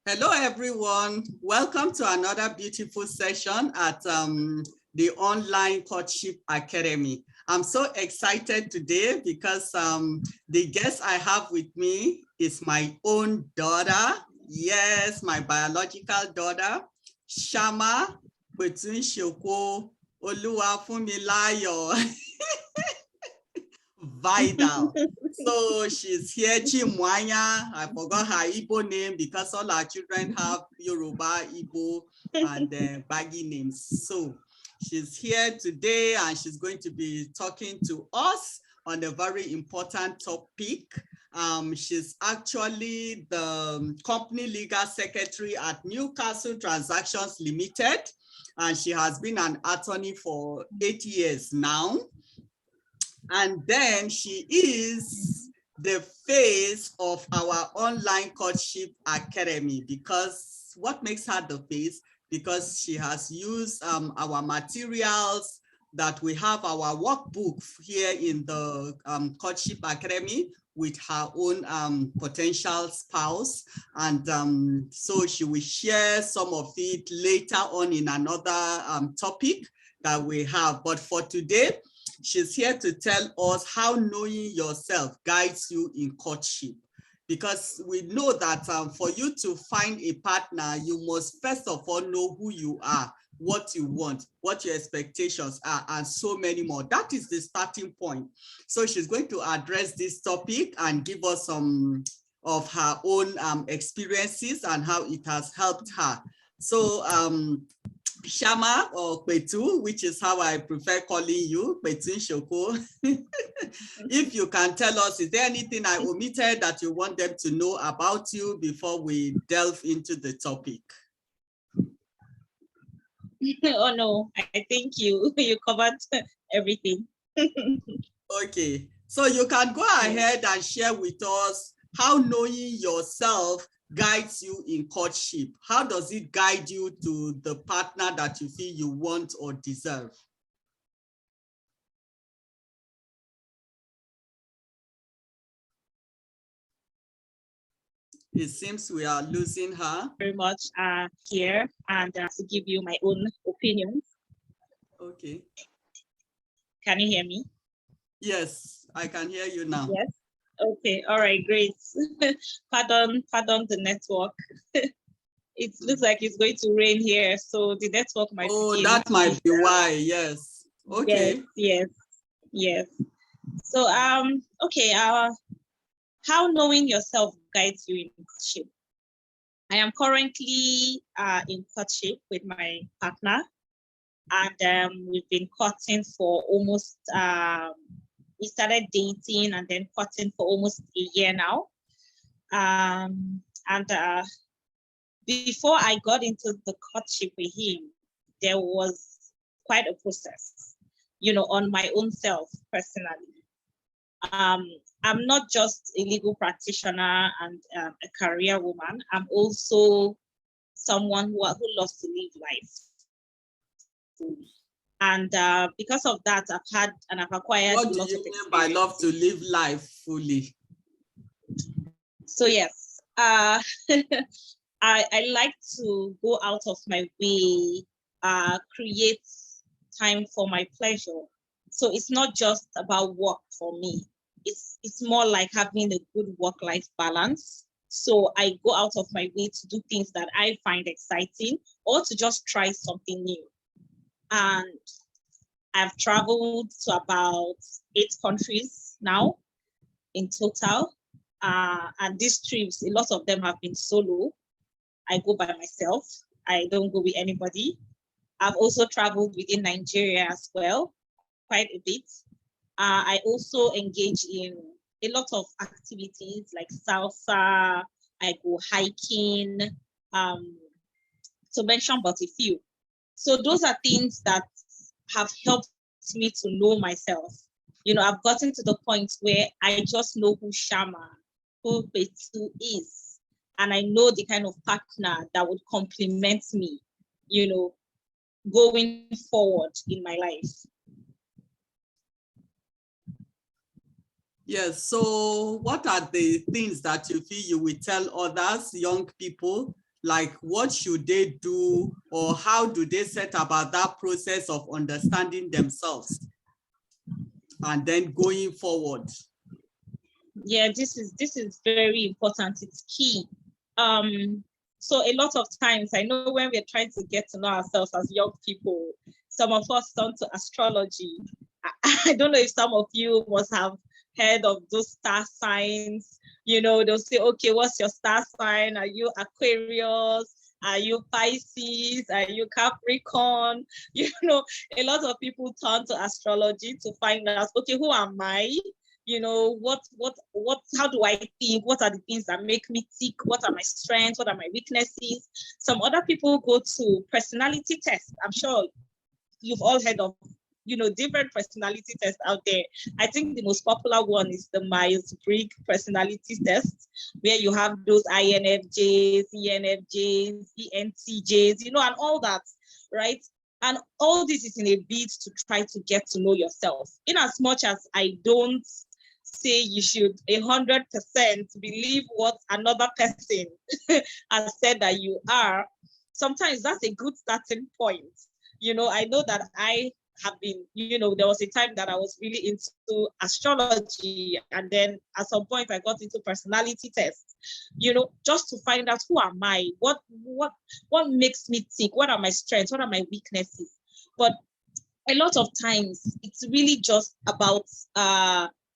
Hello, everyone. Welcome to another beautiful session at the Online Courtship Academy. I'm so excited today because the guest I have with me is my own daughter. Yes, my biological daughter, Shama Kwetunshoko Oluwafunmilayo. Vidal. So she's here, Chimwanya. I forgot her Igbo name because all our children have Yoruba, Igbo, and Baggy names. So she's here today and she's going to be talking to us on a very important topic. She's actually the company legal secretary at Newcastle Transactions Limited, and she has been an attorney for 8 years now. And then she is the face of our Online Courtship Academy, because what makes her the face? Because she has used our materials that we have, our workbook here in the Courtship Academy with her own potential spouse. And so she will share some of it later on in another topic that we have. But for today, she's here to tell us how knowing yourself guides you in courtship. Because we know that for you to find a partner, you must first of all know who you are, what you want, what your expectations are, and so many more. That is the starting point. So she's going to address this topic and give us some of her own experiences and how it has helped her. So Shama, or Kwetu, which is how I prefer calling you, Kwetu Shoko. If you can tell us, is there anything I omitted that you want them to know about you before we delve into the topic? Oh no, I think you covered everything. Okay, so you can go ahead and share with us how knowing yourself guides you in courtship. How does it guide you to the partner that you feel you want or deserve? It seems we are losing her. Very much here and to give you my own opinions. Okay. Can you hear me? Yes, I can hear you now. Yes. Okay. All right. Great. Pardon the network. It looks like it's going to rain here, so the network might. Oh, that might be why. Yes. Okay. Yes. So okay. How knowing yourself guides you in courtship. I am currently in courtship with my partner, and we've been courting for almost, we started dating and then courting for almost a year now. And before I got into the courtship with him, there was quite a process, on my own self personally. I'm not just a legal practitioner and a career woman. I'm also someone who loves to live life. And because of that, I've acquired. What do you mean by love to live life fully? So yes, I like to go out of my way, create time for my pleasure. So it's not just about work for me. It's more like having a good work-life balance. So I go out of my way to do things that I find exciting or to just try something new. And I've traveled to about 8 countries now in total. And these trips, a lot of them have been solo. I go by myself. I don't go with anybody. I've also traveled within Nigeria as well, quite a bit. I also engage in a lot of activities like salsa. I go hiking, to mention but a few. So those are things that have helped me to know myself. I've gotten to the point where I just know who Shama, who Kwetu is, and I know the kind of partner that would complement me, going forward in my life. Yes, so what are the things that you feel you will tell others, young people, like what should they do, or how do they set about that process of understanding themselves and then going forward? Yeah, this is very important. It's key. So a lot of times, I know when we're trying to get to know ourselves as young people, some of us turn to astrology. I don't know if some of you must have heard of those star signs. You know, they'll say, okay, what's your star sign? Are you Aquarius? Are you Pisces? Are you Capricorn? You know, a lot of people turn to astrology to find out, okay, who am I? You know, how do I think? What are the things that make me tick? What are my strengths? What are my weaknesses? Some other people go to personality tests. I'm sure you've all heard of, you know, different personality tests out there. I think the most popular one is the Myers-Briggs personality test, where you have those INFJs, ENFJs, ENTJs, you know, and all that, right? And all this is in a bid to try to get to know yourself. In as much as I don't say you should 100% believe what another person has said that you are, sometimes that's a good starting point. You know, I know that I have been, you know, there was a time that I was really into astrology, and then at some point I got into personality tests, you know, just to find out who am I, what makes me tick, what are my strengths, what are my weaknesses. But a lot of times it's really just about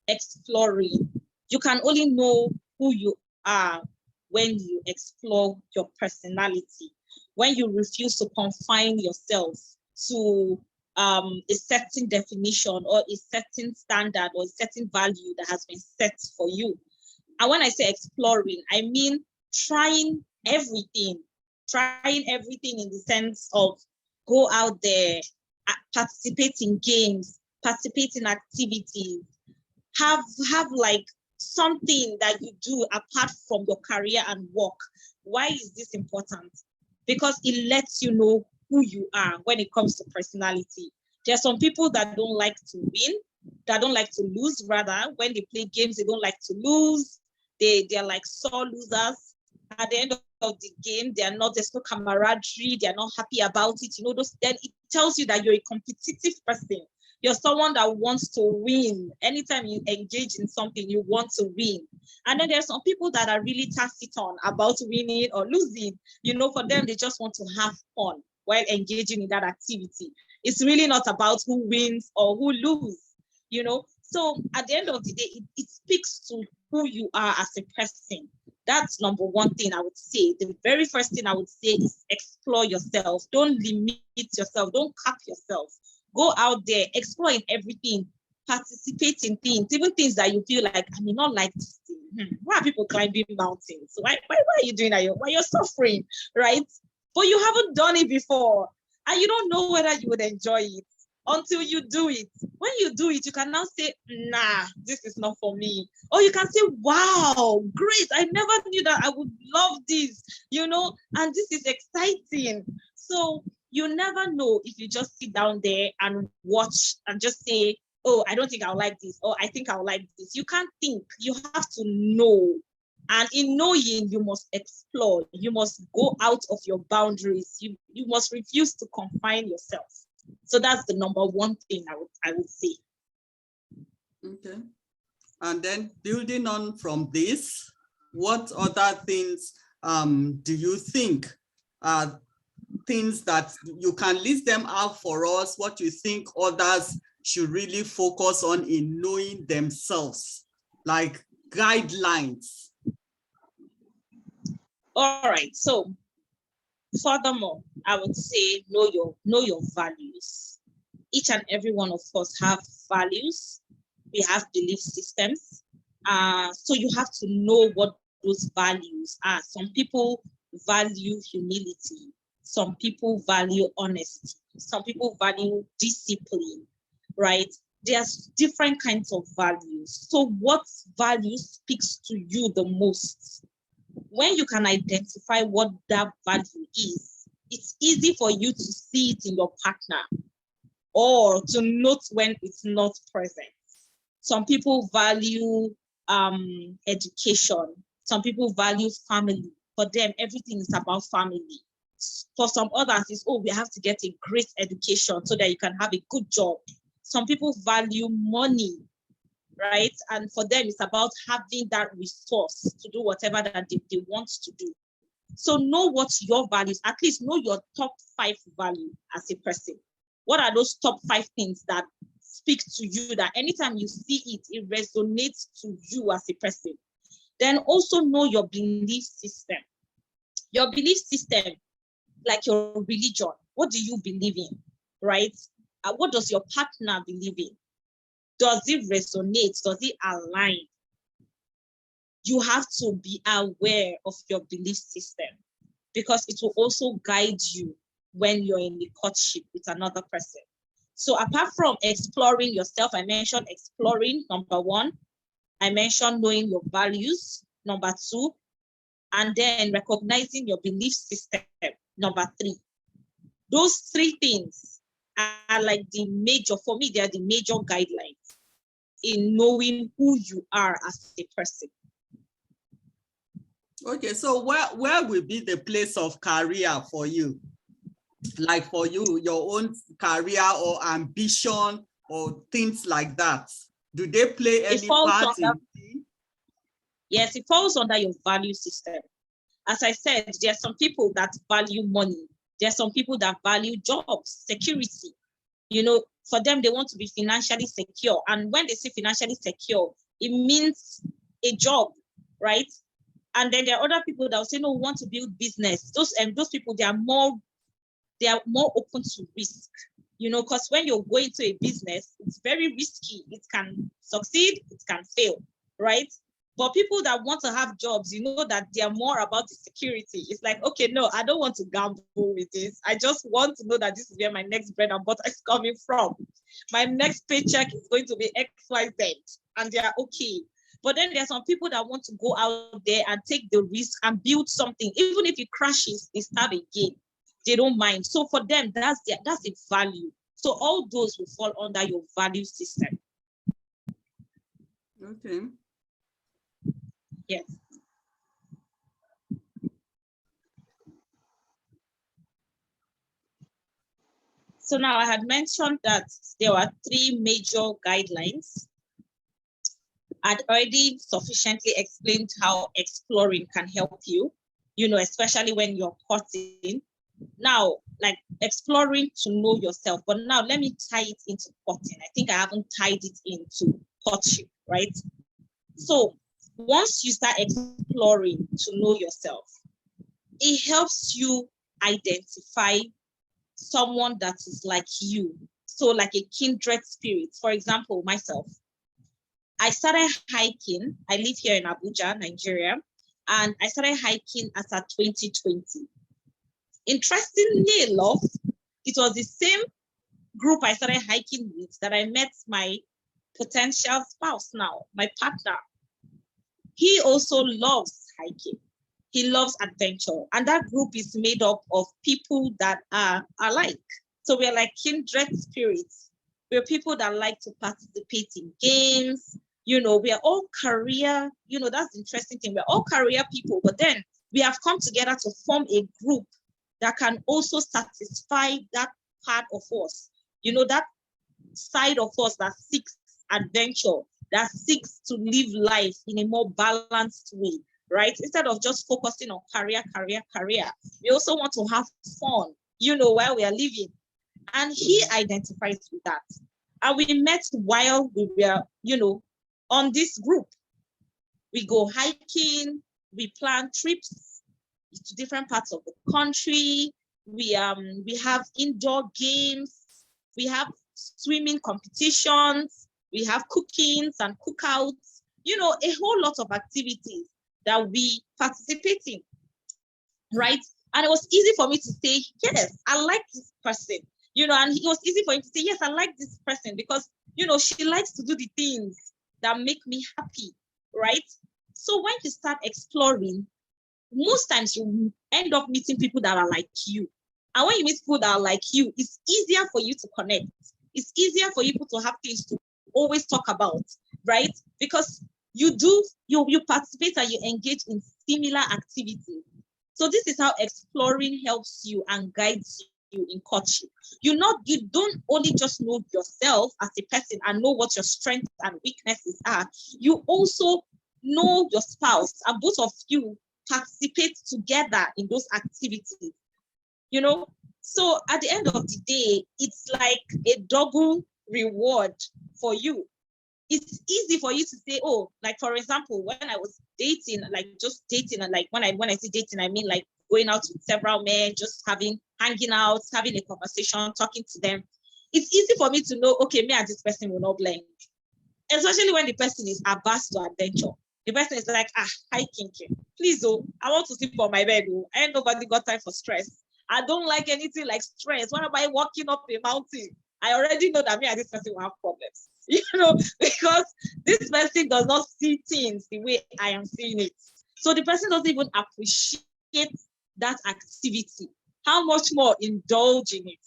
exploring. You can only know who you are when you explore your personality, when you refuse to confine yourself to a certain definition or a certain standard or a certain value that has been set for you. And when I say exploring, I mean trying everything in the sense of go out there, participate in games, participate in activities, have like something that you do apart from your career and work. Why is this important? Because it lets you know who you are when it comes to personality. There are some people that don't like to win, that don't like to lose. Rather, when they play games, they don't like to lose. They're like sore losers. At the end of the game, there's no camaraderie, they're not happy about it. You know, then it tells you that you're a competitive person. You're someone that wants to win. Anytime you engage in something, you want to win. And then there's some people that are really taciturn about winning or losing. You know, for them, they just want to have fun while engaging in that activity. It's really not about who wins or who loses, you know. So at the end of the day, it speaks to who you are as a person. That's number one thing I would say. The very first thing I would say is explore yourself. Don't limit yourself. Don't cap yourself. Go out there, explore in everything, participate in things, even things that you feel like, I may not like this thing. Why are people climbing mountains? Why are you doing that? Why you're suffering, right? But you haven't done it before, and you don't know whether you would enjoy it until you do it. When you do it, you can now say, nah, this is not for me. Or you can say, wow, great, I never knew that I would love this, you know, and this is exciting. So you never know if you just sit down there and watch and just say, oh, I don't think I'll like this, or I think I'll like this. You can't think, you have to know. And in knowing, you must explore, you must go out of your boundaries, you must refuse to confine yourself. So that's the number one thing I would say. Okay. And then building on from this, what other things do you think are things that you can list them out for us, what you think others should really focus on in knowing themselves, like guidelines? All right. So furthermore, I would say know your values. Each and every one of us have values. We have belief systems. So you have to know what those values are. Some people value humility. Some people value honesty. Some people value discipline, right? There's different kinds of values. So what value speaks to you the most? When you can identify what that value is, it's easy for you to see it in your partner or to note when it's not present. Some people value education. Some people value family. For them, everything is about family. For some others, it's, oh, we have to get a great education so that you can have a good job. Some people value money, right? And for them, it's about having that resource to do whatever that they want to do. So know what your values, at least know your top 5 value as a person. What are those top 5 things that speak to you, that anytime you see it, it resonates to you as a person? Then also know your belief system. Your belief system, like your religion. What do you believe in, right? What does your partner believe in? Does it resonate? Does it align? You have to be aware of your belief system, because it will also guide you when you're in the courtship with another person. So apart from exploring yourself, I mentioned exploring, number 1. I mentioned knowing your values, number 2. And then recognizing your belief system, number 3. Those 3 things are like the major, for me, they are the major guidelines in knowing who you are as a person. Okay, so where will be the place of career for you? Like for you, your own career or ambition or things like that. Do they play any part in? Yes, it falls under your value system. As I said, there are some people that value money. There are some people that value jobs, security. You know, for them, they want to be financially secure. And when they say financially secure, it means a job, right? And then there are other people that will say, no, we want to build business. Those people, they are more open to risk, you know, because when you're going to a business, it's very risky. It can succeed, it can fail, right? But people that want to have jobs, you know that they are more about the security. It's like, okay, no, I don't want to gamble with this. I just want to know that this is where my next bread and butter is coming from. My next paycheck is going to be XYZ, and they are okay. But then there's some people that want to go out there and take the risk and build something. Even if it crashes, they start again. They don't mind. So for them, that's a value. So all those will fall under your value system. Okay. Yes. So now I had mentioned that there were 3 major guidelines. I'd already sufficiently explained how exploring can help you, you know, especially when you're courting. Now, like exploring to know yourself, but now let me tie it into courting. I think I haven't tied it into courtship, right? So once you start exploring to know yourself, it helps you identify someone that is like you. So like a kindred spirit. For example, myself, I started hiking. I live here in Abuja, Nigeria, and I started hiking as of 2020. Interestingly enough, it was the same group I started hiking with that I met my potential spouse now, my partner. He also loves hiking. He loves adventure. And that group is made up of people that are alike. So we're like kindred spirits. We're people that like to participate in games. You know, we are all career, you know, that's the interesting thing. We're all career people, but then we have come together to form a group that can also satisfy that part of us. You know, that side of us that seeks adventure, that seeks to live life in a more balanced way, right? Instead of just focusing on career. We also want to have fun, you know, while we are living. And he identifies with that. And we met while we were, you know, on this group. We go hiking, we plan trips to different parts of the country. We have indoor games, we have swimming competitions, we have cookings and cookouts, you know, a whole lot of activities that we participate in, right? And it was easy for me to say, yes, I like this person, you know, and it was easy for him to say, yes, I like this person because, you know, she likes to do the things that make me happy, right? So when you start exploring, most times you end up meeting people that are like you. And when you meet people that are like you, it's easier for you to connect. It's easier for you to have things to always talk about, right? Because you participate and you engage in similar activities. So this is how exploring helps you and guides you in courtship. You don't only just know yourself as a person and know what your strengths and weaknesses are. You also know your spouse, and both of you participate together in those activities. You know, so at the end of the day, it's like a double reward for you. It's easy for you to say, oh, like for example, when I was dating, like just dating, and like when I say dating, I mean like going out with several men, just hanging out, having a conversation, talking to them. It's easy for me to know, okay, me and this person will not blend. Especially when the person is averse to adventure. The person is like, hiking, please, oh, I want to sleep on my bed. Oh, ain't nobody got time for stress. I don't like anything like stress. What am I walking up a mountain? I already know that me and this person will have problems, because this person does not see things the way I am seeing it. So the person doesn't even appreciate that activity. How much more indulge in it?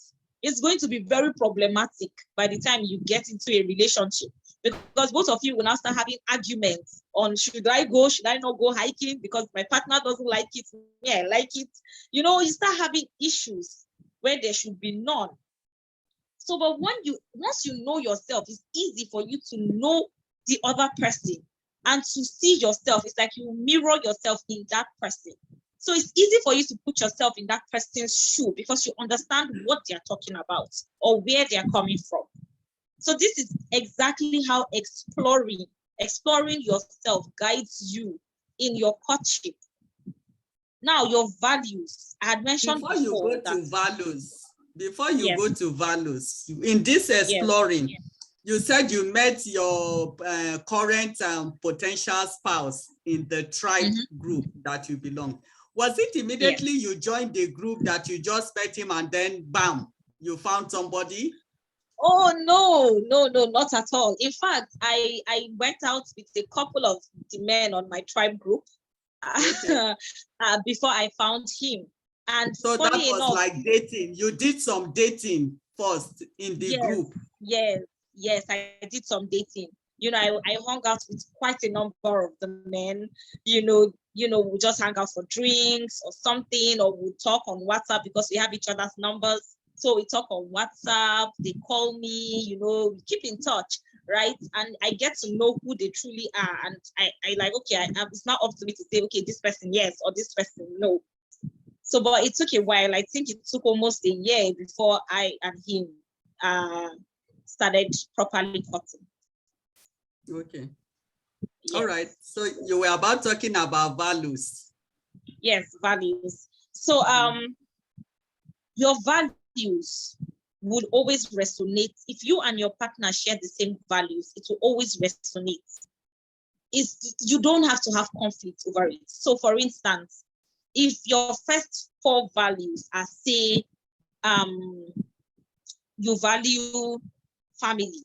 It's going to be very problematic by the time you get into a relationship, because both of you will now start having arguments on should I go, should I not go hiking, because my partner doesn't like it, me, I like it. You start having issues where there should be none. So, but once you know yourself, it's easy for you to know the other person and to see yourself. It's like you mirror yourself in that person. So it's easy for you to put yourself in that person's shoe because you understand what they're talking about or where they're coming from. So this is exactly how exploring yourself guides you in your courtship. Now, your values. I had mentioned before you go to values, in this exploring, you said you met your current potential spouse in the tribe group that you belong. Was it immediately you joined the group that you just met him and then bam, you found somebody? Oh, no, not at all. In fact, I went out with a couple of the men on my tribe group before I found him. And so that was like dating. You did some dating first in the group. Yes, I did some dating. I hung out with quite a number of the men. We just hang out for drinks or something, or we'll talk on WhatsApp because we have each other's numbers. So we talk on WhatsApp, they call me, we keep in touch, right? And I get to know who they truly are. And I like, okay, it's not up to me to say, okay, this person yes, or this person no. So, but it took a while. I think it took almost a year before I and him started properly cutting. Okay. Yes. All right. So you were about talking about values. Yes, values. So your values would always resonate. If you and your partner share the same values, it will always resonate. You don't have to have conflict over it. So for instance, if your first 4 values are, say, you value family.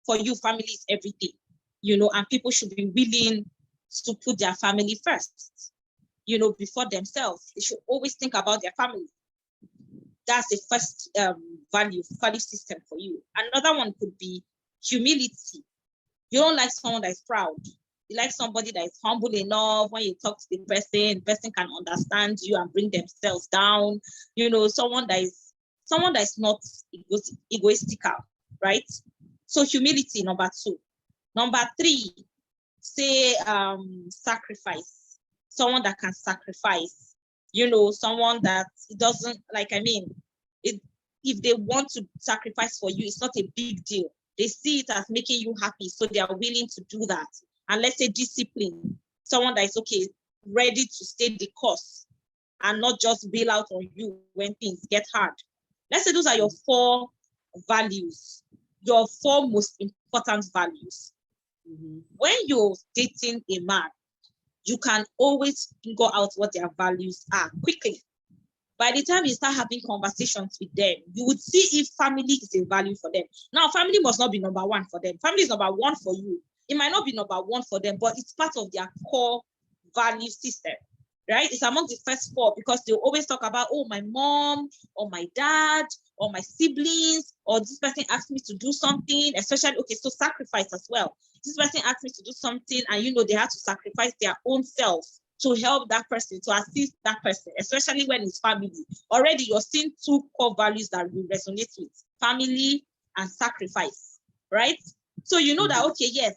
For you, family is everything, and people should be willing to put their family first, before themselves. They should always think about their family. That's the first value system for you. Another one could be humility. You don't like someone that is proud. You like somebody that is humble enough. When you talk to the person can understand you and bring themselves down. Someone that is not egoistical, right? So humility, number 2. Number 3, say sacrifice. Someone that can sacrifice. Someone that it doesn't if they want to sacrifice for you, it's not a big deal. They see it as making you happy, so they are willing to do that. And let's say discipline, someone that is ready to stay the course and not just bail out on you when things get hard. Let's say those are your 4 values, your 4 most important values. When you're dating a man, you can always figure out what their values are quickly. By the time you start having conversations with them, you would see if family is a value for them. Now, family must not be number 1 for them. Family is number 1 for you. It might not be number 1 for them, but it's part of their core value system, right? It's among the first 4 because they'll always talk about, oh, my mom or my dad or my siblings, or this person asked me to do something, especially, so sacrifice as well. This person asked me to do something and, they have to sacrifice their own self to help that person, to assist that person, especially when it's family. Already you're seeing two core values that will resonate with: family and sacrifice, right? So you know that, okay, yes,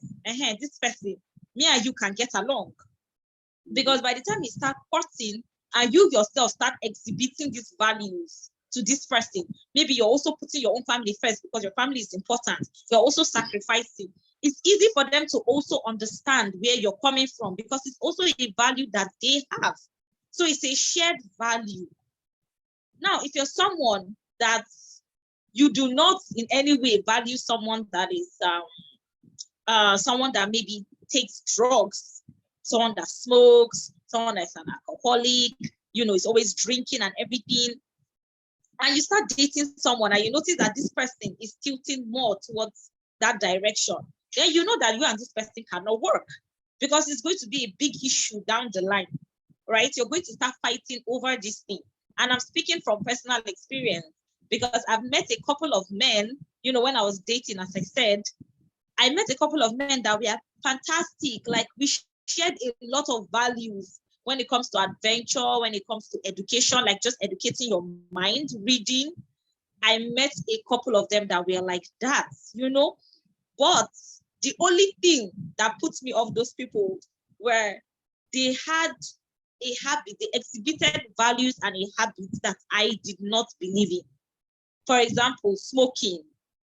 this person, me and you can get along. Because by the time you start courting and you yourself start exhibiting these values to this person, maybe you're also putting your own family first because your family is important. You're also sacrificing. It's easy for them to also understand where you're coming from because it's also a value that they have. So it's a shared value. Now, if you're someone that you do not in any way value someone that is someone that maybe takes drugs, someone that smokes, someone that's an alcoholic, is always drinking and everything, and you start dating someone and you notice that this person is tilting more towards that direction, then you know that you and this person cannot work because it's going to be a big issue down the line, right? You're going to start fighting over this thing. And I'm speaking from personal experience because I've met a couple of men, when I was dating, as I said, I met a couple of men that were fantastic. Like, we shared a lot of values when it comes to adventure, when it comes to education, like just educating your mind, reading. I met a couple of them that were like that, but the only thing that puts me off those people were they had a habit, they exhibited values and a habit that I did not believe in. For example, smoking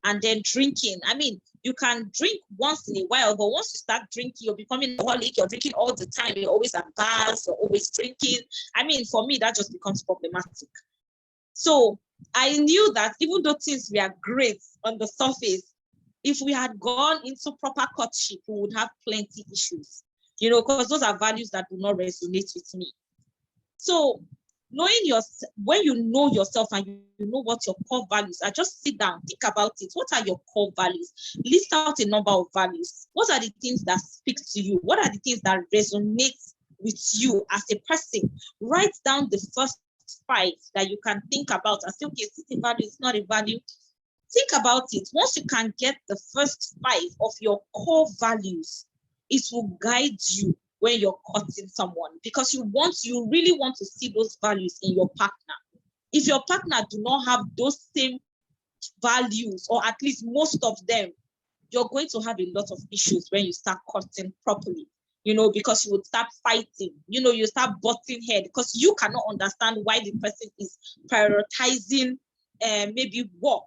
and then drinking. I mean, you can drink once in a while, but once you start drinking, you're becoming alcoholic, you're drinking all the time, you're always at bars, you're always drinking. I mean, for me, that just becomes problematic. So I knew that even though things were great on the surface, if we had gone into proper courtship, we would have plenty issues, because those are values that do not resonate with me. So when you know yourself and you know what your core values are, just sit down, think about it. What are your core values? List out a number of values. What are the things that speak to you? What are the things that resonate with you as a person? Write down the first 5 that you can think about and say, okay, is it a value? It's not a value. Think about it. Once you can get the first 5 of your core values, it will guide you when you're courting someone, because you really want to see those values in your partner. If your partner do not have those same values, or at least most of them, you're going to have a lot of issues when you start courting properly, because you would start fighting, you start butting head because you cannot understand why the person is prioritizing maybe work.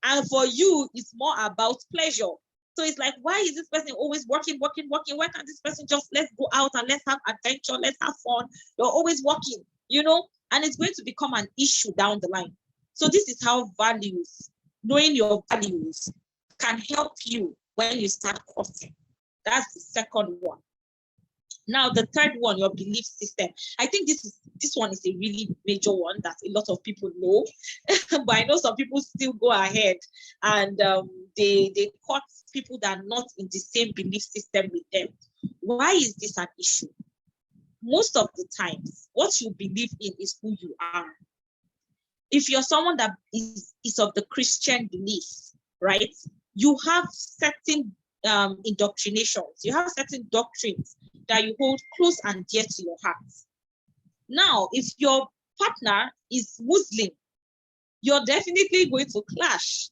And for you, it's more about pleasure. So it's like, why is this person always working? Why can't this person just, let's go out and let's have adventure, let's have fun? You're always working, and it's going to become an issue down the line. So this is how knowing your values can help you when you start courting. That's the second one. Now, the third one, your belief system. I think this one is a really major one that a lot of people know, but I know some people still go ahead and they court people that are not in the same belief system with them. Why is this an issue? Most of the times, what you believe in is who you are. If you're someone that is of the Christian belief, right, you have certain indoctrinations, you have certain doctrines that you hold close and dear to your heart. Now, if your partner is Muslim, you're definitely going to clash,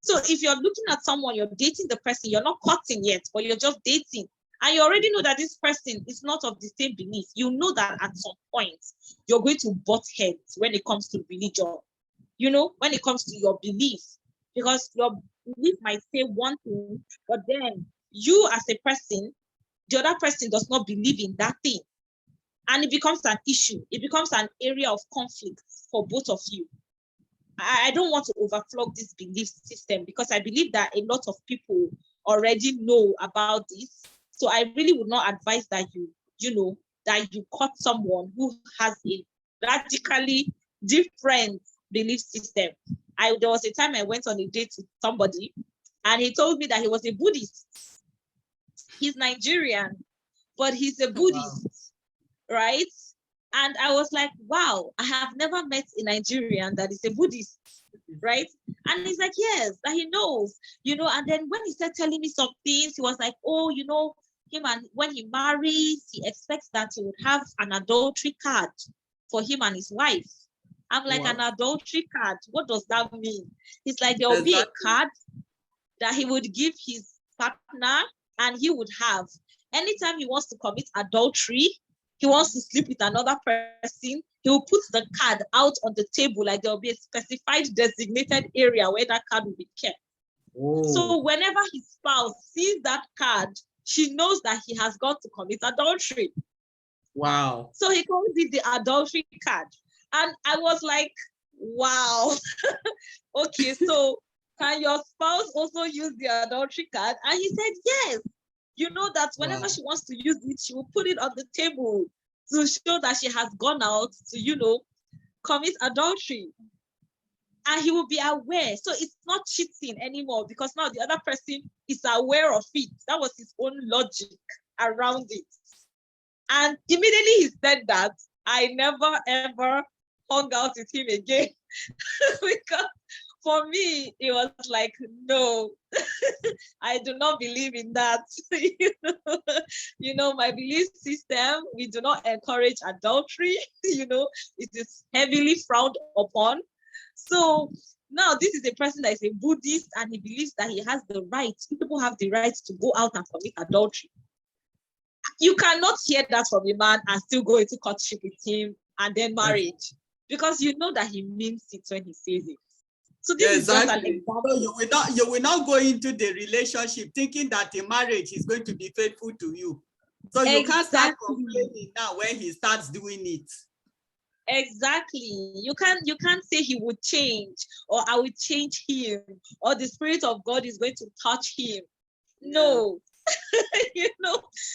So if you're looking at someone, you're dating the person, you're not courting yet, but you're just dating, and you already know that this person is not of the same belief, you know that at some point, you're going to butt heads when it comes to religion, when it comes to your belief, because your belief might say one thing, but then you as a person, the other person does not believe in that thing. And it becomes an issue. It becomes an area of conflict for both of you. I don't want to overflow this belief system because I believe that a lot of people already know about this. So I really would not advise that you court someone who has a radically different belief system. There was a time I went on a date with somebody and he told me that he was a Buddhist. He's Nigerian, but he's a Buddhist, right? And I was like, wow, I have never met a Nigerian that is a Buddhist, right? And he's like, yes, that he knows, and then when he started telling me some things, he was like, oh, him, and when he marries, he expects that he would have an adultery card for him and his wife. I'm like, Wow. an adultery card? What does that mean? It's like there will be a Exactly. card that he would give his partner, and he would have. Anytime he wants to commit adultery, he wants to sleep with another person, he will put the card out on the table, like there will be a specified designated area where that card will be kept. Oh. So whenever his spouse sees that card, she knows that he has got to commit adultery. Wow. So he calls it the adultery card. And I was like, wow. Okay, so can your spouse also use the adultery card? And he said, yes. You know that whenever she wants to use it, she will put it on the table to show that she has gone out to, commit adultery. And he will be aware. So it's not cheating anymore, because now the other person is aware of it. That was his own logic around it. And immediately he said that, I never ever hung out with him again. Because for me, it was like, no, I do not believe in that. My belief system, we do not encourage adultery. It is heavily frowned upon. So now this is a person that is a Buddhist, and he believes that he has the right, people have the right to go out and commit adultery. You cannot hear that from a man and still go into courtship with him and then marriage, because you know that he means it when he says it. So this is just an example. So you will not go into the relationship thinking that the marriage is going to be faithful to you. So you can't start complaining now when he starts doing it. Exactly. You can't say he would change, or I will change him, or the Spirit of God is going to touch him. No.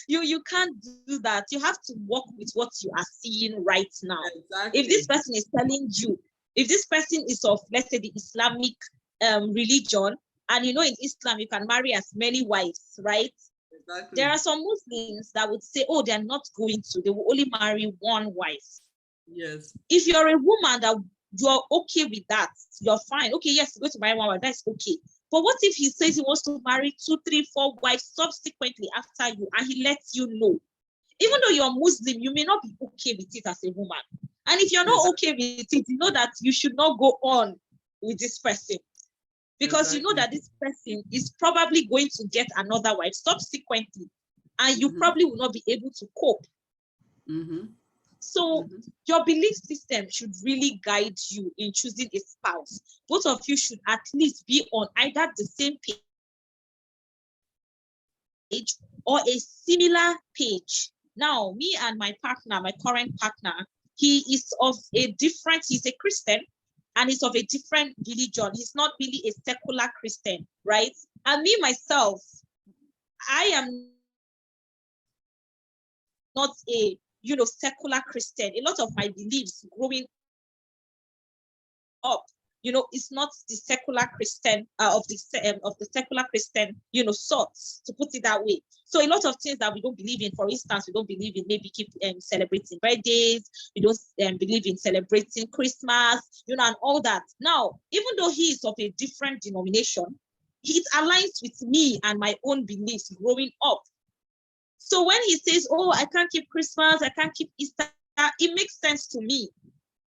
You can't do that. You have to work with what you are seeing right now. Exactly. If this person is telling you, if this person is of, let's say, the Islamic religion, and in Islam you can marry as many wives, right? Exactly. There are some Muslims that would say, oh, they're not going to, they will only marry one wife. Yes. If you're a woman that you're okay with that, you're fine. Okay, yes, go to marry one wife, that's okay. But what if he says he wants to marry 2, 3, 4 wives subsequently after you, and he lets you know? Even though you're Muslim, you may not be okay with it as a woman. And if you're not okay with it, you know that you should not go on with this person. Because you know that this person is probably going to get another wife subsequently, and you probably will not be able to cope. So your belief system should really guide you in choosing a spouse. Both of you should at least be on either the same page or a similar page. Now, me and my partner, my current partner, he's a Christian, and he's of a different religion. He's not really a secular Christian, right? And me, myself, I am not a secular Christian. A lot of my beliefs growing up, it's not the secular Christian of the secular Christian, sorts, to put it that way. So a lot of things that we don't believe in, for instance, we don't believe in maybe celebrating birthdays, we don't believe in celebrating Christmas, and all that. Now, even though he is of a different denomination, it aligns with me and my own beliefs growing up. So when he says, oh, I can't keep Christmas, I can't keep Easter, it makes sense to me,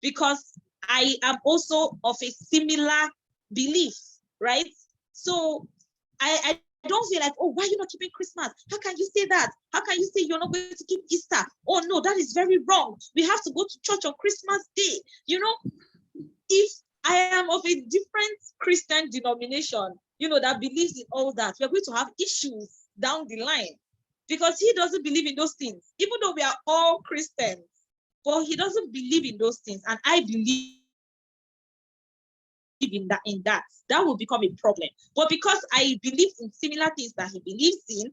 because I am also of a similar belief, right? So I don't feel like, oh, why are you not keeping Christmas? How can you say that? How can you say you're not going to keep Easter? Oh, no, that is very wrong. We have to go to church on Christmas Day. If I am of a different Christian denomination, that believes in all that, we're going to have issues down the line, because he doesn't believe in those things, even though we are all Christians. But he doesn't believe in those things, and I believe in that will become a problem. But because I believe in similar things that he believes in,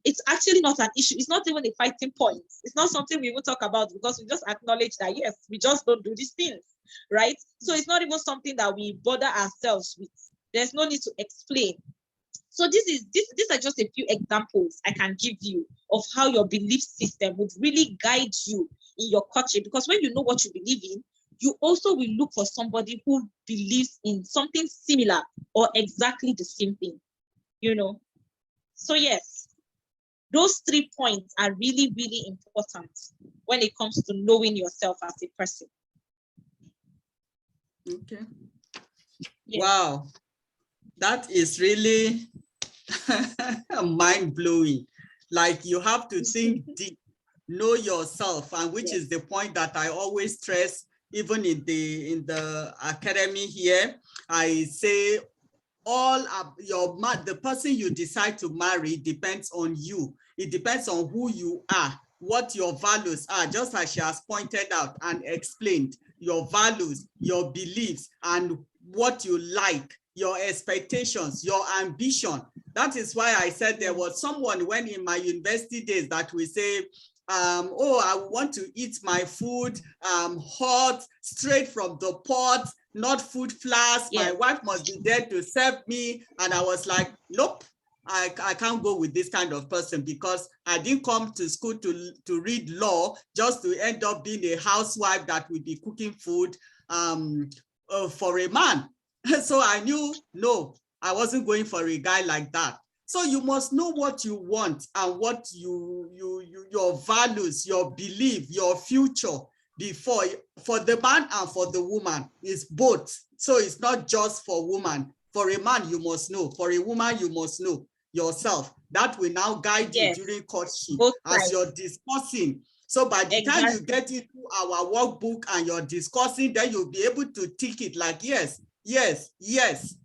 it's actually not an issue. It's not even a fighting point. It's not something we will talk about, because we just acknowledge that, yes, we just don't do these things, right? So it's not even something that we bother ourselves with. There's no need to explain. So these are just a few examples I can give you of how your belief system would really guide you in your courtship. Because when you know what you believe in, you also will look for somebody who believes in something similar or exactly the same thing, So yes. Those 3 points are really, really important when it comes to knowing yourself as a person. Okay. Yes. Wow, that is really mind-blowing. Like, you have to think deep, know yourself, and which is the point that I always stress, even in the academy here. I say the person you decide to marry depends on you. It depends on who you are, what your values are, just as she has pointed out and explained, your values, your beliefs, and what you like, your expectations, your ambition. That is why I said there was someone when in my university days that we say, oh, I want to eat my food hot, straight from the pot, not food flask. Yes. My wife must be there to serve me. And I was like, nope, I can't go with this kind of person, because I didn't come to school to read law just to end up being a housewife that will be cooking food for a man. So I knew, no, I wasn't going for a guy like that. So you must know what you want and what your values, your belief, your future before, for the man and for the woman. It's both. So it's not just for woman. For a man, you must know. For a woman, you must know yourself. That will now guide you during courtship as you're discussing. So by the time you get into our workbook and you're discussing, then you'll be able to tick it like, yes, yes, yes.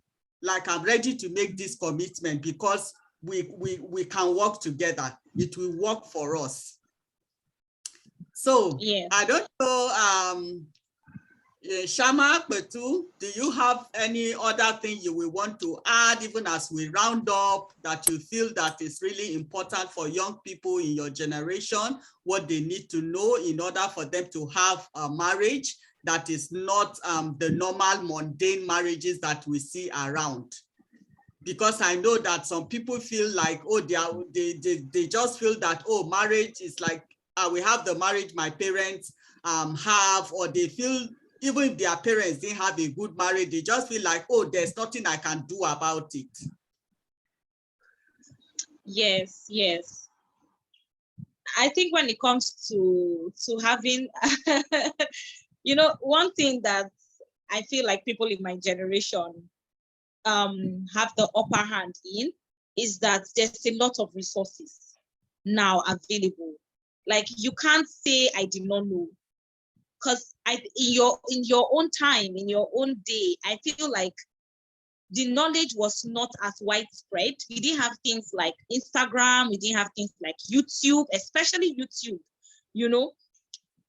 Like, I'm ready to make this commitment because we can work together. It will work for us. So I don't know, Shama, Petu, do you have any other thing you will want to add, even as we round up, that you feel that is really important for young people in your generation, what they need to know in order for them to have a marriage that is not the normal mundane marriages that we see around? Because I know that some people feel like, oh, they just feel that, oh, marriage is like, we have the marriage my parents have, or they feel even if their parents didn't have a good marriage, they just feel like, oh, there's nothing I can do about it. Yes, yes. I think when it comes to having, you know, one thing that I feel like people in my generation have the upper hand in is that there's a lot of resources now available. Like, you can't say I did not know, because in your own time, in your own day, I feel like the knowledge was not as widespread. We didn't have things like Instagram, we didn't have things like YouTube, especially YouTube, you know.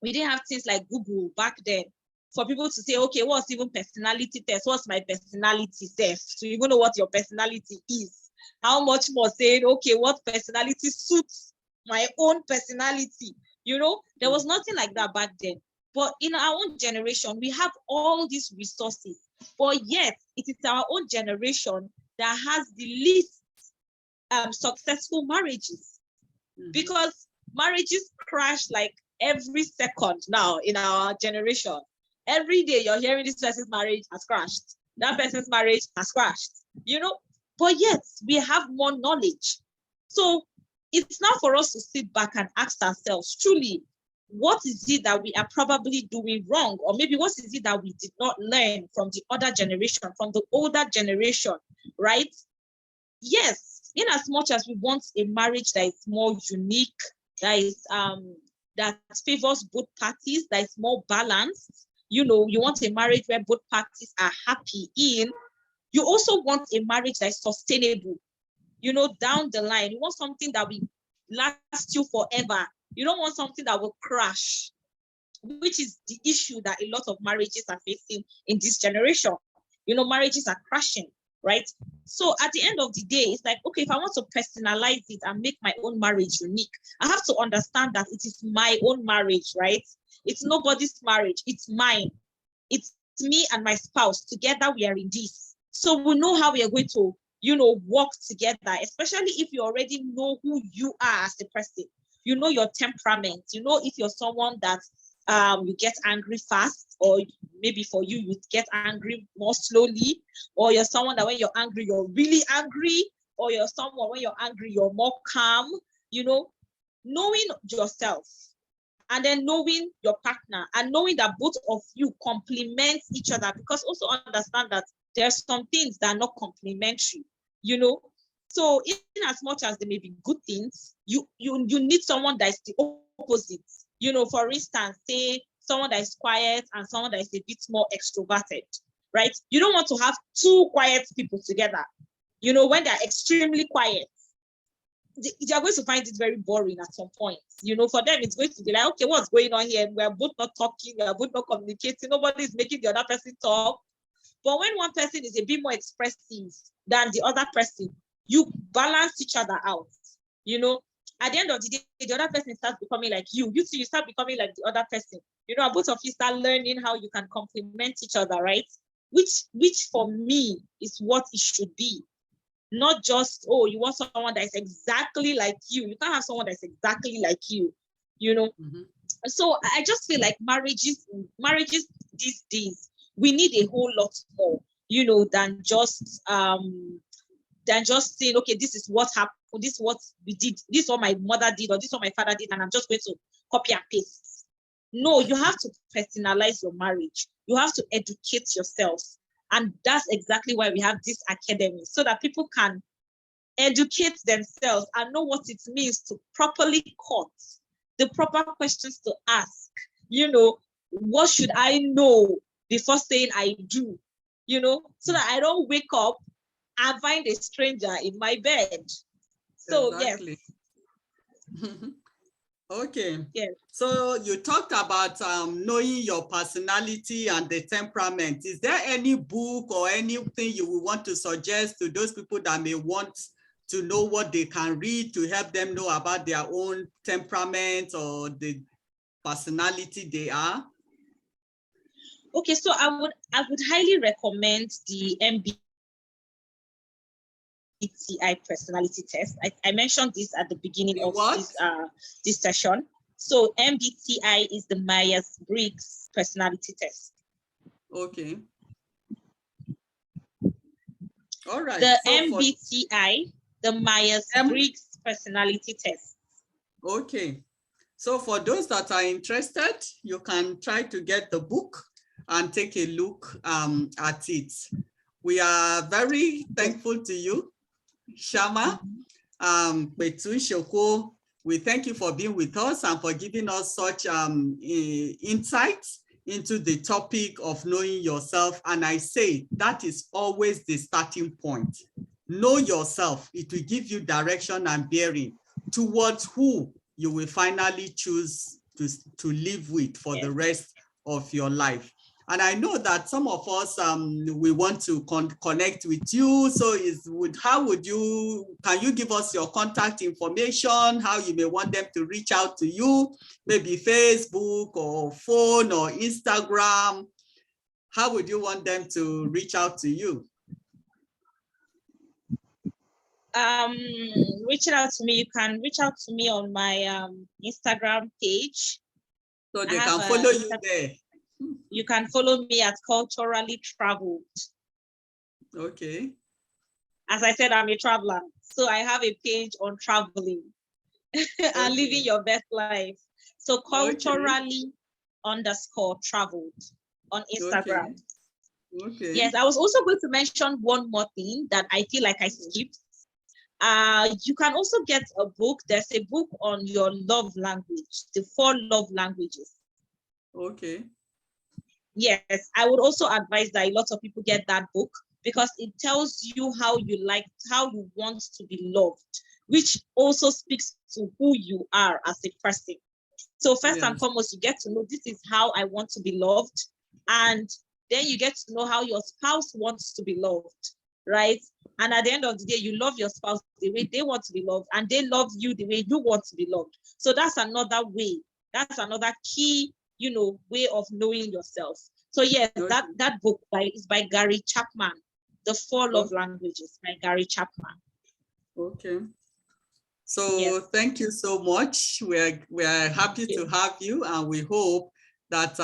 We didn't have things like Google back then for people to say, okay, what's even personality test? What's my personality test? So you know what your personality is. How much more saying, okay, what personality suits my own personality? You know, there was nothing like that back then. But in our own generation, we have all these resources. But yet, it is our own generation that has the least successful marriages. Because marriages crash like every second now in our generation. Every day you're hearing this person's marriage has crashed. That person's marriage has crashed, you know, but yet we have more knowledge. So it's not for us to sit back and ask ourselves, truly, what is it that we are probably doing wrong? Or maybe what is it that we did not learn from the other generation, from the older generation, right? Yes, in as much as we want a marriage that is more unique, that is that favors both parties, that is more balanced. You know, you want a marriage where both parties are happy in. You also want a marriage that is sustainable, you know, down the line. You want something that will last you forever. You don't want something that will crash, which is the issue that a lot of marriages are facing in this generation. You know, marriages are crashing, right? So at the end of the day, it's like, okay, if I want to personalize it and make my own marriage unique, I have to understand that it is my own marriage, right? It's nobody's marriage, it's mine. It's me and my spouse. Together we are in this. So we know how we are going to, you know, work together, especially if you already know who you are as a person. You know your temperament. You know if you're someone that you get angry fast, or maybe for you, you get angry more slowly, or you're someone that when you're angry, you're really angry, or you're someone when you're angry, you're more calm. knowing yourself, and then knowing your partner, and knowing that both of you complement each other, because also understand that there are some things that are not complementary, So in as much as there may be good things, you need someone that is the opposite. For instance, say someone that is quiet and someone that is a bit more extroverted, right? You don't want to have two quiet people together. When they're extremely quiet, they're going to find it very boring at some point. For them, it's going to be like, okay, what's going on here? We're both not talking, we're both not communicating, nobody's making the other person talk. But when one person is a bit more expressive than the other person, you balance each other out. At the end of the day, the other person starts becoming like you. You two, you start becoming like the other person. Both of you start learning how you can complement each other, right? Which for me is what it should be. Not just, oh, you want someone that is exactly like you. You can't have someone that's exactly like you, Mm-hmm. So I just feel like marriages these days, we need a whole lot more, than just saying, okay, this is what happened, this is what we did, this is what my mother did, or this is what my father did, and I'm just going to copy and paste. No, you have to personalize your marriage. You have to educate yourself. And that's exactly why we have this academy, so that people can educate themselves and know what it means to properly court, the proper questions to ask. What should I know before saying I do? So that I don't wake up and find a stranger in my bed. So exactly. Yes. Okay. Yes. So you talked about knowing your personality and the temperament. Is there any book or anything you would want to suggest to those people that may want to know what they can read to help them know about their own temperament or the personality they are? Okay, so I would highly recommend the MBTI personality test. I mentioned this at the beginning of this session. So MBTI is the Myers-Briggs personality test. Okay. All right. The MBTI, the Myers-Briggs personality test. Okay. So for those that are interested, you can try to get the book and take a look at it. We are very thankful to you, Shama. We thank you for being with us and for giving us such insights into the topic of knowing yourself. And I say that is always the starting point. Know yourself. It will give you direction and bearing towards who you will finally choose to live with for the rest of your life. And I know that some of us, we want to connect with you. So can you give us your contact information, how you may want them to reach out to you, maybe Facebook or phone or Instagram? How would you want them to reach out to you? Reaching out to me, you can reach out to me on my Instagram page. So they can follow you there. You can follow me at Culturally Traveled. Okay. As I said, I'm a traveler. So I have a page on traveling and living your best life. So Culturally _traveled on Instagram. Okay. Yes, I was also going to mention one more thing that I feel like I skipped. You can also get a book. There's a book on your love language, the 4 love languages. Okay. Yes, I would also advise that a lot of people get that book, because it tells you how you want to be loved, which also speaks to who you are as a person. So first and foremost, you get to know, this is how I want to be loved. And then you get to know how your spouse wants to be loved, right? And at the end of the day, you love your spouse the way they want to be loved, and they love you the way you want to be loved. So that's another way. That's another key, way of knowing yourself. So yes, that book is by Gary Chapman, The 4 Love Languages by Gary Chapman. Okay. So thank you so much. We're happy to have you, and we hope that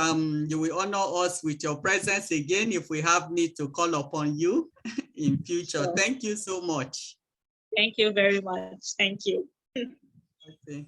you will honor us with your presence again if we have need to call upon you in future. Sure. Thank you so much. Thank you very much. Thank you. Okay.